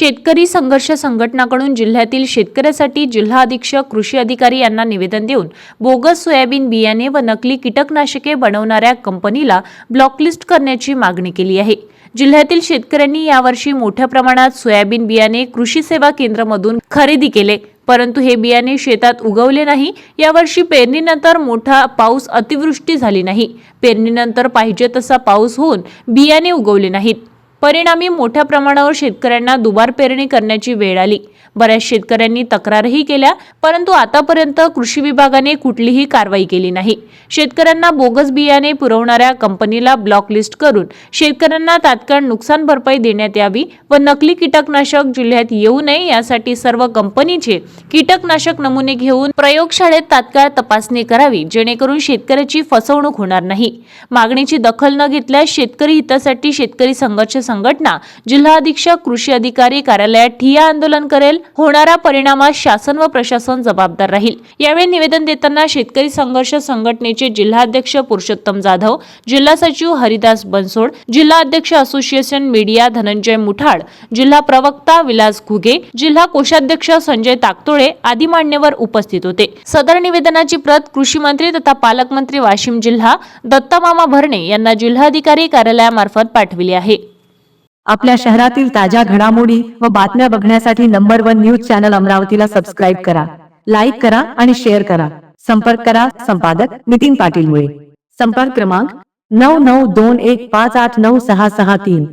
शेतकरी संघर्ष संघटनाकडून जिल्ह्यातील शेतकऱ्यासाठी जिल्हा अधीक्षक कृषी अधिकारी यांना निवेदन देऊन बोगस सोयाबीन बियाणे व नकली कीटकनाशके बनवणाऱ्या कंपनीला ब्लॉकलिस्ट करण्याची मागणी केली आहे। जिल्ह्यातील शेतकऱ्यांनी यावर्षी मोठ्या प्रमाणात सोयाबीन बियाणे कृषी सेवा केंद्रामधून खरेदी केले, परंतु हे बियाणे शेतात उगवले नाही। यावर्षी पेरणीनंतर मोठा पाऊस अतिवृष्टी झाली नाही। पेरणीनंतर पाहिजे तसा पाऊस होऊन बियाणे उगवले नाहीत। परिणामी मोठ्या प्रमाणावर शेतकऱ्यांना दुबार पेरणी करण्याची वेळ आली। बऱ्याच शेतकऱ्यांनी तक्रारही केल्या, परंतु आतापर्यंत कृषी विभागाने कुठलीही कारवाई केली नाही। शेतकऱ्यांना बोगस बियाणे पुरवणाऱ्या कंपनीला ब्लॉकलिस्ट करून शेतकऱ्यांना तात्काळ नुकसान भरपाई देण्यात यावी व नकली कीटकनाशक जिल्ह्यात येऊ नये यासाठी सर्व कंपनीचे कीटकनाशक नमुने घेऊन प्रयोगशाळेत तात्काळ तपासणी करावी, जेणेकरून शेतकऱ्याची फसवणूक होणार नाही। मागणीची दखल न घेतल्यास शेतकरी हितासाठी शेतकरी संघर्ष संघटना जिल्हा अधीक्षक कृषी अधिकारी कार्यालयात ठिय्या आंदोलन करेल। होणाऱ्या परिणामास शासन व प्रशासन जबाबदार राहील। यावेळी निवेदन देताना शेतकरी संघर्ष संघटनेचे जिल्हाध्यक्ष पुरुषोत्तम जाधव, जिल्हा सचिव हरिदास बनसोड, जिल्हा अध्यक्ष असोसिएशन मीडिया धनंजय मुठाड, जिल्हा प्रवक्ता विलास घुगे, जिल्हा कोषाध्यक्ष संजय ताकतोळे आदी मान्यवर उपस्थित होते। सदर निवेदनाची प्रत कृषी मंत्री तथा पालकमंत्री वाशिम जिल्हा दत्तामामा भरणे यांना जिल्हाधिकारी कार्यालयामार्फत पाठविली आहे। आपल्या शहरातील ताज्या घडामोडी व बातम्या बघण्यासाठी नंबर 1 न्यूज चॅनल अमरावतीला सबस्क्राइब करा, लाईक करा आणि शेअर करा। संपर्क करा संपादक नितीन पाटील मुळे। संपर्क क्रमांक 9921589663।